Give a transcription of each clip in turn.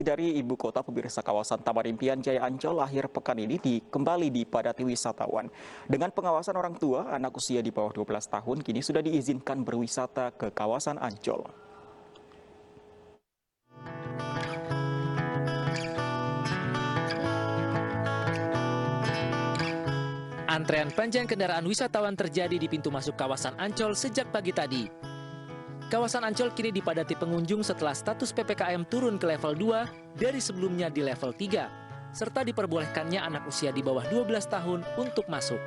Dari ibu kota, pemirsa, kawasan Taman Impian Jaya Ancol akhir pekan ini kembali dipadati wisatawan. Dengan pengawasan orang tua, anak usia di bawah 12 tahun kini sudah diizinkan berwisata ke kawasan Ancol. Antrean panjang kendaraan wisatawan terjadi di pintu masuk kawasan Ancol sejak pagi tadi. Kawasan Ancol kini dipadati pengunjung setelah status PPKM turun ke level 2 dari sebelumnya di level 3, serta diperbolehkannya anak usia di bawah 12 tahun untuk masuk.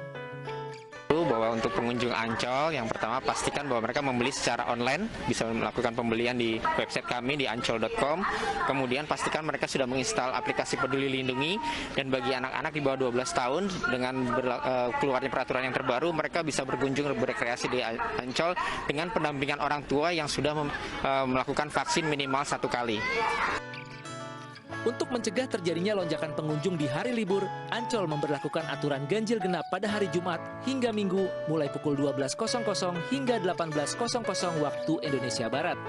Bahwa untuk pengunjung Ancol, yang pertama pastikan bahwa mereka membeli secara online, bisa melakukan pembelian di website kami di ancol.com. Kemudian pastikan mereka sudah menginstal aplikasi Peduli Lindungi, dan bagi anak-anak di bawah 12 tahun dengan keluarnya peraturan yang terbaru, mereka bisa berkunjung berekreasi di Ancol dengan pendampingan orang tua yang sudah melakukan vaksin minimal 1 kali. Untuk mencegah terjadinya lonjakan pengunjung di hari libur, Ancol memberlakukan aturan ganjil genap pada hari Jumat hingga Minggu mulai pukul 12.00 hingga 18.00 waktu Indonesia Barat.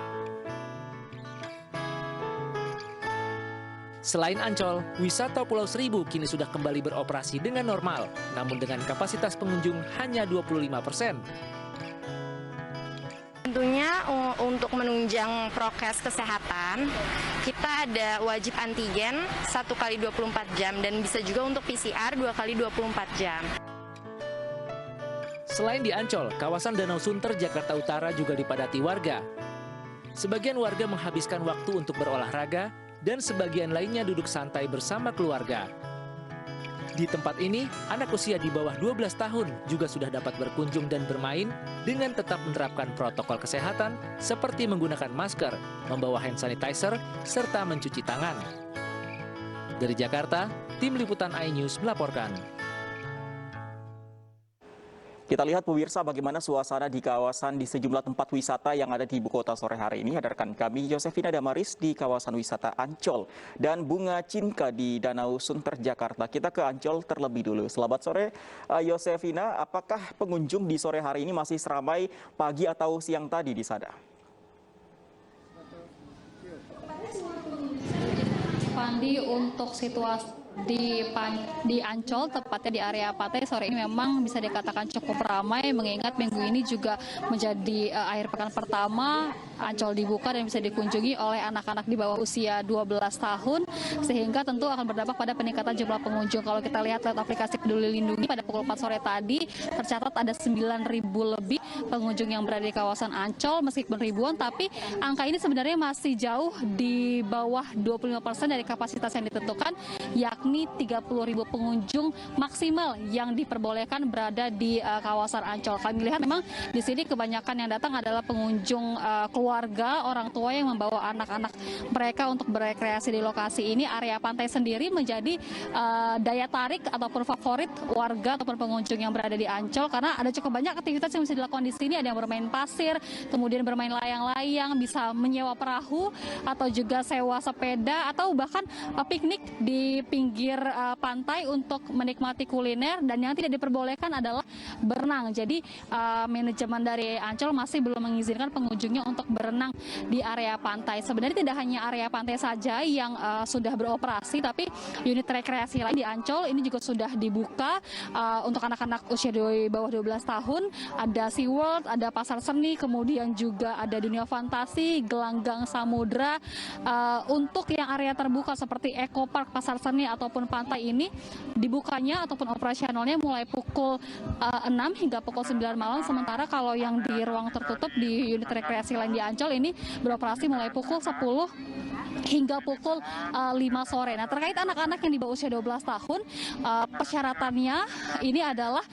Selain Ancol, wisata Pulau Seribu kini sudah kembali beroperasi dengan normal, namun dengan kapasitas pengunjung hanya 25%. Tentunya untuk menunjang prokes kesehatan, kita ada wajib antigen 1 kali 24 jam dan bisa juga untuk PCR 2 kali 24 jam. Selain di Ancol, kawasan Danau Sunter, Jakarta Utara juga dipadati warga. Sebagian warga menghabiskan waktu untuk berolahraga dan sebagian lainnya duduk santai bersama keluarga. Di tempat ini, anak usia di bawah 12 tahun juga sudah dapat berkunjung dan bermain dengan tetap menerapkan protokol kesehatan seperti menggunakan masker, membawa hand sanitizer, serta mencuci tangan. Dari Jakarta, tim liputan iNews melaporkan. Kita lihat, pemirsa, bagaimana suasana di kawasan di sejumlah tempat wisata yang ada di ibu kota sore hari ini. Ada rekan kami Yosefina Damaris di kawasan wisata Ancol dan Bunga Cinka di Danau Sunter, Jakarta. Kita ke Ancol terlebih dulu. Selamat sore, Yosefina. Apakah pengunjung di sore hari ini masih seramai pagi atau siang tadi di sana? Fandi, untuk situasi di Ancol, tepatnya di area pantai, sore ini memang bisa dikatakan cukup ramai, mengingat minggu ini juga menjadi akhir pekan pertama Ancol dibuka dan bisa dikunjungi oleh anak-anak di bawah usia 12 tahun, sehingga tentu akan berdampak pada peningkatan jumlah pengunjung. Kalau kita lihat lewat aplikasi Peduli Lindungi, pada pukul 4 sore tadi tercatat ada 9.000 lebih pengunjung yang berada di kawasan Ancol. Meskipun ribuan, tapi angka ini sebenarnya masih jauh di bawah 25% dari kapasitas yang ditentukan, yakni 30.000 pengunjung maksimal yang diperbolehkan berada di kawasan Ancol. Kami lihat memang di sini kebanyakan yang datang adalah pengunjung keluarga, orang tua yang membawa anak-anak mereka untuk berekreasi di lokasi ini. Area pantai sendiri menjadi daya tarik ataupun favorit warga ataupun pengunjung yang berada di Ancol, karena ada cukup banyak aktivitas yang bisa dilakukan di sini. Ada yang bermain pasir, kemudian bermain layang-layang, bisa menyewa perahu atau juga sewa sepeda, atau bahkan piknik di pinggir pantai untuk menikmati kuliner. Dan yang tidak diperbolehkan adalah berenang. Jadi manajemen dari Ancol masih belum mengizinkan pengunjungnya untuk berenang di area pantai. Sebenarnya tidak hanya area pantai saja yang sudah beroperasi, tapi unit rekreasi lain di Ancol ini juga sudah dibuka untuk anak-anak usia di bawah 12 tahun. Ada SeaWorld, ada Pasar Seni, kemudian juga ada Dunia Fantasi, Gelanggang Samudra. Untuk yang area terbuka seperti Eco Park, Pasar Seni ataupun pantai ini, dibukanya ataupun operasionalnya mulai pukul 6 hingga pukul 9 malam. Sementara kalau yang di ruang tertutup di unit rekreasi lain di Ancol ini beroperasi mulai pukul 10 hingga pukul 5 sore. Nah, terkait anak-anak yang di bawah usia 12 tahun, persyaratannya ini adalah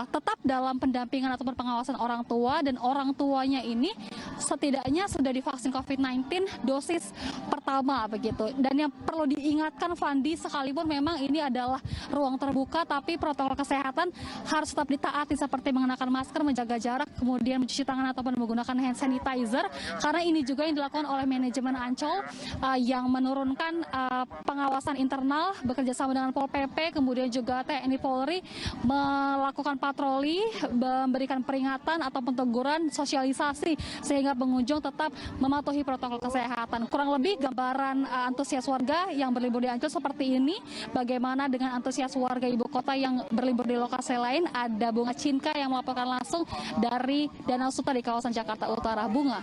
tetap dalam pendampingan ataupun pengawasan orang tua, dan orang tuanya ini setidaknya sudah divaksin COVID-19 dosis pertama begitu. Dan yang perlu diingatkan, Fandi, sekalipun memang ini adalah ruang terbuka, tapi protokol kesehatan harus tetap ditaati, seperti mengenakan masker, menjaga jarak, kemudian mencuci tangan ataupun menggunakan hand sanitizer, karena ini juga yang dilakukan oleh manajemen Ancol yang menurunkan pengawasan internal bekerja sama dengan Pol PP, kemudian juga TNI Polri melakukan patroli, memberikan peringatan ataupun teguran, sosialisasi sehingga pengunjung tetap mematuhi protokol kesehatan. Kurang lebih gambaran antusias warga yang berlibur di Ancol seperti ini. Bagaimana dengan antusias warga ibu kota yang berlibur di lokasi lain? Ada Bunga Cinka yang melaporkan langsung dari Danau Sunter di kawasan Jakarta Utara. Bunga.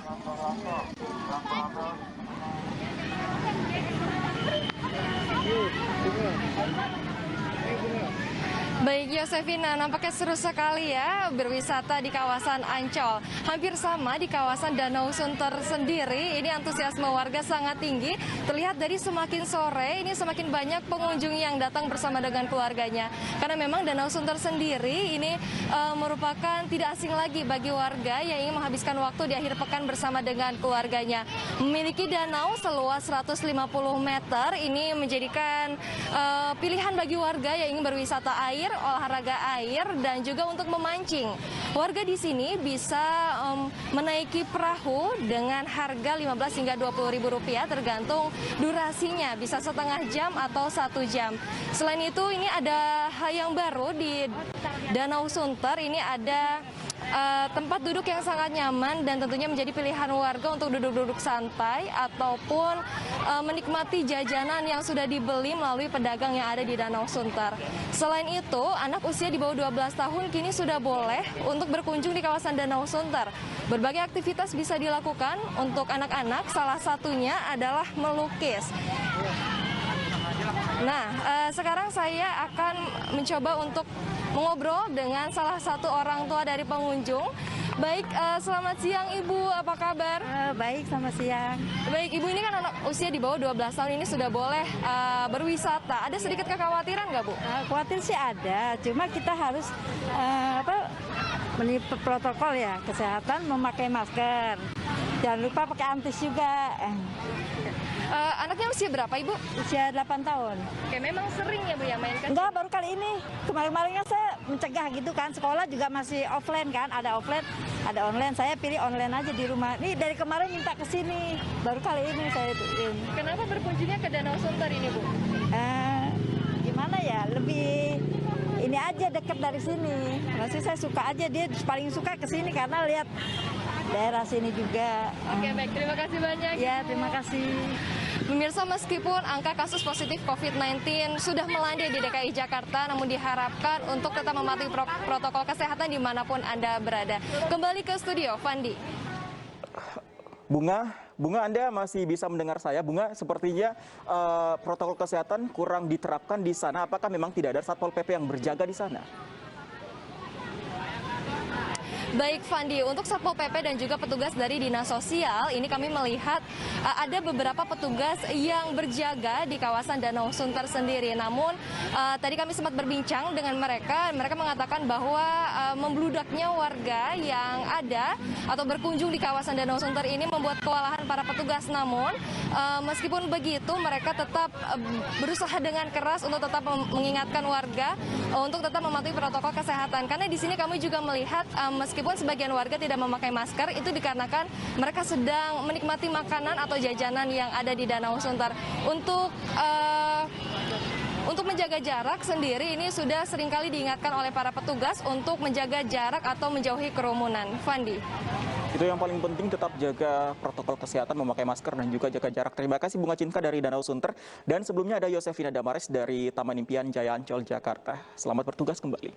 Baik Yosefina, nampaknya seru sekali ya berwisata di kawasan Ancol. Hampir sama di kawasan Danau Sunter sendiri, ini antusiasme warga sangat tinggi. Terlihat dari semakin sore, ini semakin banyak pengunjung yang datang bersama dengan keluarganya. Karena memang Danau Sunter sendiri ini merupakan tidak asing lagi bagi warga yang ingin menghabiskan waktu di akhir pekan bersama dengan keluarganya. Memiliki danau seluas 150 meter, ini menjadikan pilihan bagi warga yang ingin berwisata air, olahraga air, dan juga untuk memancing. Warga di sini bisa menaiki perahu dengan harga 15 hingga 20 ribu rupiah tergantung durasinya, bisa setengah jam atau 1 jam. Selain itu ini ada hal yang baru di Danau Sunter, ini ada tempat duduk yang sangat nyaman dan tentunya menjadi pilihan warga untuk duduk-duduk santai ataupun menikmati jajanan yang sudah dibeli melalui pedagang yang ada di Danau Sunter. Selain itu, anak usia di bawah 12 tahun kini sudah boleh untuk berkunjung di kawasan Danau Sunter. Berbagai aktivitas bisa dilakukan untuk anak-anak, salah satunya adalah melukis. Nah, sekarang saya akan mencoba untuk mengobrol dengan salah satu orang tua dari pengunjung. Baik, selamat siang Ibu, apa kabar? Baik, selamat siang. Baik, Ibu ini kan anak usia di bawah 12 tahun ini sudah boleh berwisata. Ada sedikit kekhawatiran nggak Bu? Khawatir sih ada, cuma kita harus menipu protokol ya, kesehatan, memakai masker. Jangan lupa pakai antis juga. Anaknya usia berapa Ibu? Usia 8 tahun. Oke, memang sering ya Bu ya main ke? Enggak, baru kali ini. Kemarin-kemarinnya saya mencegah gitu kan. Sekolah juga masih offline kan. Ada offline, ada online. Saya pilih online aja di rumah. Nih dari kemarin minta ke sini. Baru kali ini saya ituin. Kenapa berkunjungnya ke Danau Sunter ini Bu? Gimana ya? Lebih ini aja dekat dari sini. Masih saya suka aja, dia paling suka ke sini karena lihat daerah sini juga. Oke, baik. Terima kasih banyak. Ya, terima kasih. Pemirsa, meskipun angka kasus positif COVID-19 sudah melandai di DKI Jakarta, namun diharapkan untuk tetap mematuhi protokol kesehatan dimanapun Anda berada. Kembali ke studio, Fandi. Bunga, Anda masih bisa mendengar saya? Bunga, sepertinya protokol kesehatan kurang diterapkan di sana. Apakah memang tidak ada Satpol PP yang berjaga di sana? Baik Fandi, untuk Satpol PP dan juga petugas dari Dinas Sosial, ini kami melihat ada beberapa petugas yang berjaga di kawasan Danau Sunter sendiri. Namun tadi kami sempat berbincang dengan mereka mengatakan bahwa membludaknya warga yang ada atau berkunjung di kawasan Danau Sunter ini membuat kewalahan para petugas. Namun meskipun begitu mereka tetap berusaha dengan keras untuk tetap mengingatkan warga untuk tetap mematuhi protokol kesehatan. Karena di sini kami juga melihat meskipun sebagian warga tidak memakai masker, itu dikarenakan mereka sedang menikmati makanan atau jajanan yang ada di Danau Sunter. Untuk menjaga jarak sendiri ini sudah seringkali diingatkan oleh para petugas untuk menjaga jarak atau menjauhi kerumunan. Fandi. Itu yang paling penting, tetap jaga protokol kesehatan, memakai masker dan juga jaga jarak. Terima kasih Bunga Cinka dari Danau Sunter. Dan sebelumnya ada Yosefina Damaris dari Taman Impian Jaya Ancol, Jakarta. Selamat bertugas kembali.